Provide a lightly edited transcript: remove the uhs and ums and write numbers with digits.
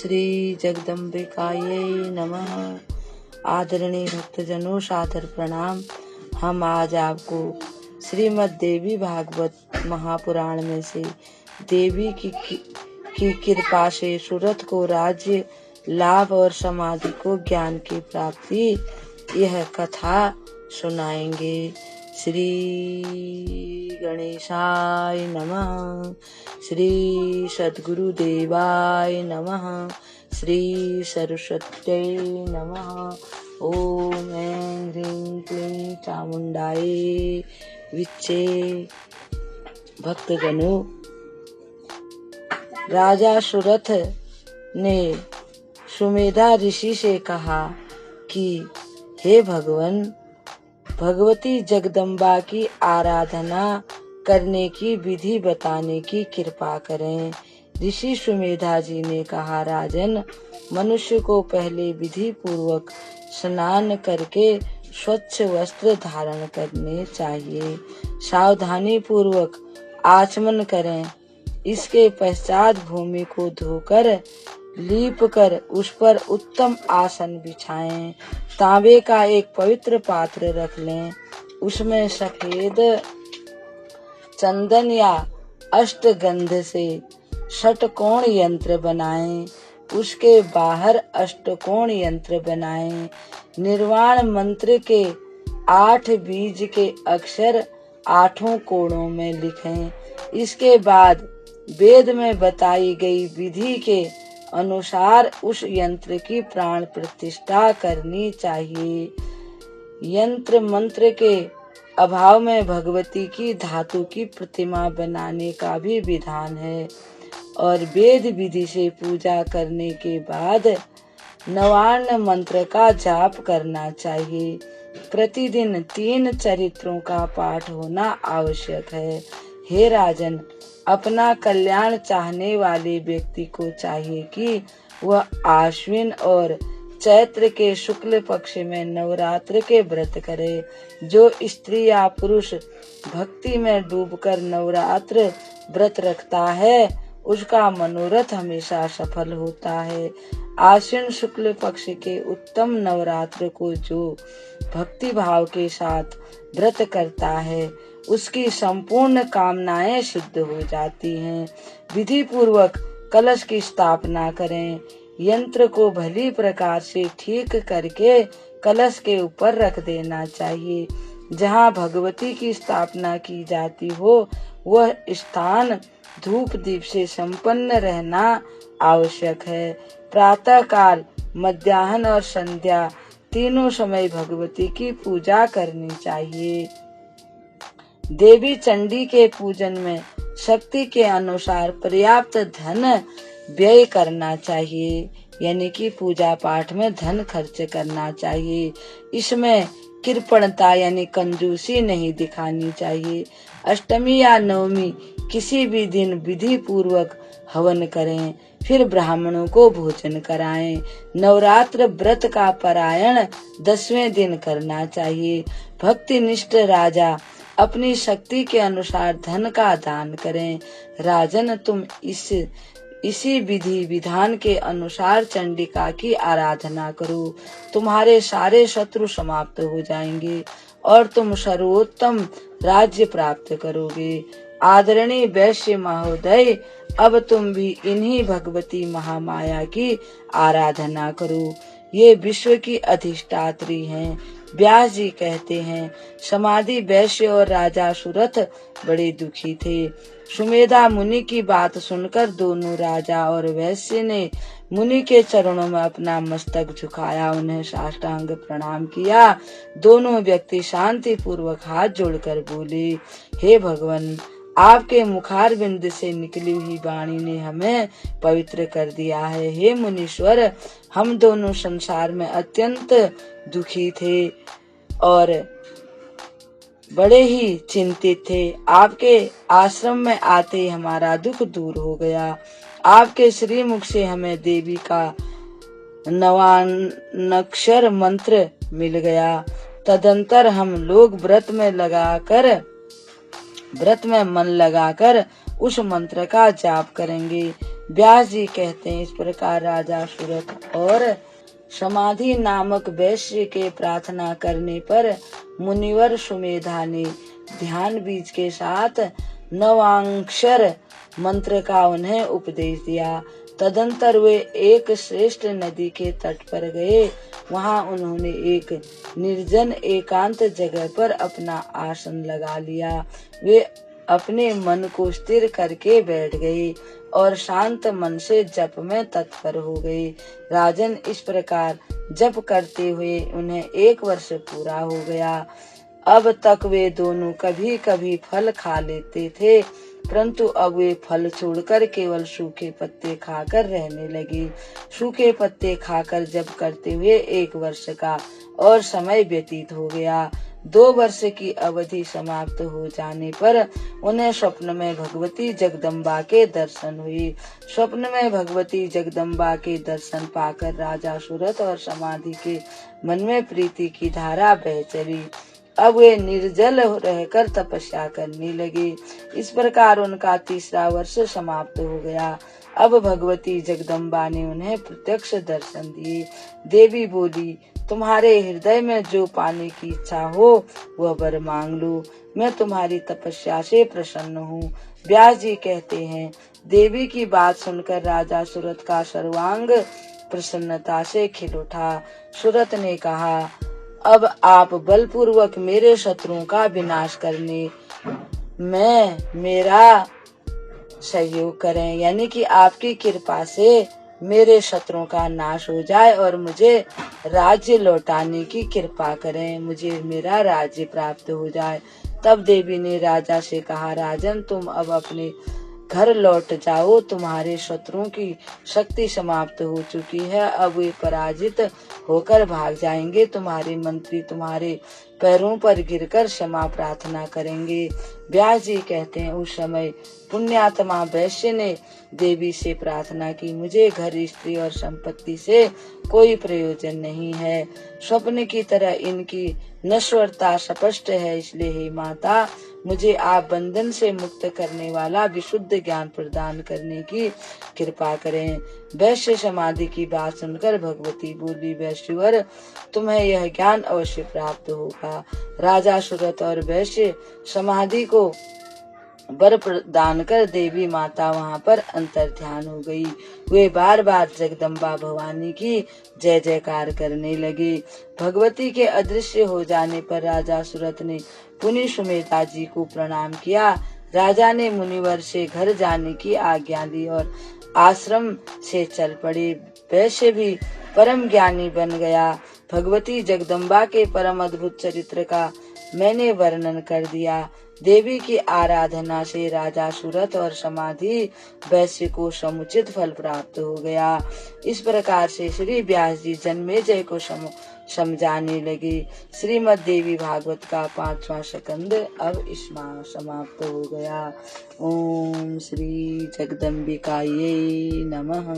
श्री जगदम्बिकायै नमः। आदरणीय भक्तजनों, सादर प्रणाम। हम आज आपको श्रीमद् देवी भागवत महापुराण में से देवी की कृपा से सूरत को राज्य लाभ और समाधि को ज्ञान की प्राप्ति यह कथा सुनाएंगे। श्री गणेशाय नमः। श्री सद्गुरु देवाय नमः। श्री सरस्वत्यै नमः। ओम ऐं ह्रीं क्लीं चामुंडाय विच्चे। भक्तजनों, राजा सुरथ ने सुमेधा ऋषि से कहा कि हे भगवान, भगवती जगदम्बा की आराधना करने की विधि बताने की कृपा करें। ऋषि सुमेधा जी ने कहा, राजन, मनुष्य को पहले विधि पूर्वक स्नान करके स्वच्छ वस्त्र धारण करने चाहिए। सावधानी पूर्वक आचमन करें। इसके पश्चात भूमि को धोकर लीप कर उस पर उत्तम आसन बिछाएं। तांबे का एक पवित्र पात्र रख लें। उसमें सफेद चंदन या अष्टगंध से षटकोण यंत्र बनाएं। उसके बाहर अष्टकोण यंत्र बनाएं। निर्वाण मंत्र के 8 बीज के अक्षर 8 कोणों में लिखें। इसके बाद वेद में बताई गई विधि के अनुसार उस यंत्र की प्राण प्रतिष्ठा करनी चाहिए। यंत्र मंत्र के अभाव में भगवती की धातु की प्रतिमा बनाने का भी विधान है और वेद विधि से पूजा करने के बाद नवान्न मंत्र का जाप करना चाहिए। प्रतिदिन 3 चरित्रों का पाठ होना आवश्यक है। हे राजन, अपना कल्याण चाहने वाले व्यक्ति को चाहिए कि वह आश्विन और चैत्र के शुक्ल पक्ष में नवरात्र के व्रत करे। जो स्त्री या पुरुष भक्ति में डूबकर नवरात्र व्रत रखता है, उसका मनोरथ हमेशा सफल होता है। आश्विन शुक्ल पक्ष के उत्तम नवरात्र को जो भक्ति भाव के साथ व्रत करता है, उसकी संपूर्ण कामनाएं सिद्ध हो जाती हैं। विधि पूर्वक कलश की स्थापना करें। यंत्र को भली प्रकार से ठीक करके कलश के ऊपर रख देना चाहिए। जहाँ भगवती की स्थापना की जाती हो, वह स्थान धूप दीप से संपन्न रहना आवश्यक है। प्रातः काल, मध्याह्न और संध्या तीनों समय भगवती की पूजा करनी चाहिए। देवी चंडी के पूजन में शक्ति के अनुसार पर्याप्त धन व्यय करना चाहिए, यानी कि पूजा पाठ में धन खर्च करना चाहिए। इसमें कृपणता यानी कंजूसी नहीं दिखानी चाहिए। अष्टमी या नवमी किसी भी दिन विधि पूर्वक हवन करें, फिर ब्राह्मणों को भोजन कराएं। नवरात्र व्रत का पारायण 10वें दिन करना चाहिए। भक्ति निष्ठ राजा अपनी शक्ति के अनुसार धन का दान करें। राजन, तुम इसी विधि विधान के अनुसार चंडिका की आराधना करो। तुम्हारे सारे शत्रु समाप्त हो जाएंगे और तुम सर्वोत्तम राज्य प्राप्त करोगे। आदरणीय वैश्य महोदय, अब तुम भी इन्हीं भगवती महामाया की आराधना करो। ये विश्व की अधिष्ठात्री हैं। व्यास जी कहते हैं, समाधि वैश्य और राजा सुरथ बड़े दुखी थे। सुमेधा मुनि की बात सुनकर दोनों राजा और वैश्य ने मुनि के चरणों में अपना मस्तक झुकाया, उन्हें साष्टांग प्रणाम किया। दोनों व्यक्ति शांति पूर्वक हाथ जोड़कर बोले, हे भगवान, आपके मुखारविंद से निकली हुई वाणी ने हमें पवित्र कर दिया है। हे मुनीश्वर, हम दोनों संसार में अत्यंत दुखी थे और बड़े ही चिंतित थे। आपके आश्रम में आते ही हमारा दुख दूर हो गया। आपके श्री मुख से हमें देवी का नवानक्षर मंत्र मिल गया। तदंतर हम लोग व्रत में मन लगाकर उस मंत्र का जाप करेंगे। व्यास जी कहते हैं, इस प्रकार राजा सुरथ और समाधि नामक वैश्य के प्रार्थना करने पर मुनिवर सुमेधा ने ध्यान बीज के साथ नवाक्षर मंत्र का उन्हें उपदेश दिया। तदंतर वे एक श्रेष्ठ नदी के तट पर गए। वहां उन्होंने एक निर्जन एकांत जगह पर अपना आसन लगा लिया। वे अपने मन को स्थिर करके बैठ गए और शांत मन से जप में तत्पर हो गए। राजन, इस प्रकार जप करते हुए उन्हें 1 वर्ष पूरा हो गया। अब तक वे दोनों कभी कभी फल खा लेते थे, परंतु अब वे फल छोड़कर केवल सूखे पत्ते खाकर रहने लगे। सूखे पत्ते खाकर जप करते हुए 1 वर्ष का और समय व्यतीत हो गया। 2 वर्ष की अवधि समाप्त हो जाने पर उन्हें स्वप्न में भगवती जगदम्बा के दर्शन हुए। स्वप्न में भगवती जगदम्बा के दर्शन पाकर राजा सुरथ और समाधि के मन में प्रीति की धारा बह चली। अब वे निर्जल रहकर तपस्या करने लगे। इस प्रकार उनका 3रा वर्ष समाप्त हो गया। अब भगवती जगदम्बा ने उन्हें प्रत्यक्ष दर्शन दिए। देवी बोली, तुम्हारे हृदय में जो पाने की इच्छा हो वह वर मांग लो, मैं तुम्हारी तपस्या से प्रसन्न हूँ। व्यास जी कहते हैं, देवी की बात सुनकर राजा सुरथ का सर्वांग प्रसन्नता से खिल उठा। सुरथ ने कहा, अब आप बलपूर्वक मेरे शत्रुओं का विनाश करने में मेरा सहयोग करें, यानी कि आपकी कृपा से मेरे शत्रुओं का नाश हो जाए और मुझे राज्य लौटाने की कृपा करें, मुझे मेरा राज्य प्राप्त हो जाए। तब देवी ने राजा से कहा, राजन, तुम अब अपने घर लौट जाओ, तुम्हारे शत्रुओं की शक्ति समाप्त हो चुकी है, अब वे पराजित होकर भाग जाएंगे। तुम्हारे मंत्री तुम्हारे पैरों पर गिरकर क्षमा प्रार्थना करेंगे। व्यास जी कहते हैं, उस समय पुण्यात्मा वैश्य ने देवी से प्रार्थना की, मुझे घर, स्त्री और संपत्ति से कोई प्रयोजन नहीं है। स्वप्न की तरह इनकी नश्वरता स्पष्ट है, इसलिए हे माता, मुझे आप बंधन से मुक्त करने वाला विशुद्ध ज्ञान प्रदान करने की कृपा करें। वैश्य समाधि की बात सुनकर भगवती बोली, वैश्यवर, तुम्हें यह ज्ञान अवश्य प्राप्त होगा। राजा सुरथ और वैश्य समाधि को वर प्रदान कर देवी माता वहां पर अंतर ध्यान हो गई। वे बार बार जगदम्बा भवानी की जय जयकार करने लगे। भगवती के अदृश्य हो जाने पर राजा सुरथ ने पुनि सुमेधा जी को प्रणाम किया। राजा ने मुनिवर से घर जाने की आज्ञा दी और आश्रम से चल पड़े। वैश्य भी परम ज्ञानी बन गया। भगवती जगदम्बा के परम अद्भुत चरित्र का मैंने वर्णन कर दिया। देवी की आराधना से राजा सुरथ और समाधि वैश्य को समुचित फल प्राप्त हो गया। इस प्रकार से श्री व्यास जी जन्मेजय को समझाने लगे। श्रीमद् देवी भागवत का 5वां स्कंद अब इसमें समाप्त हो गया। ओम श्री जगदम्बिकायै नमः।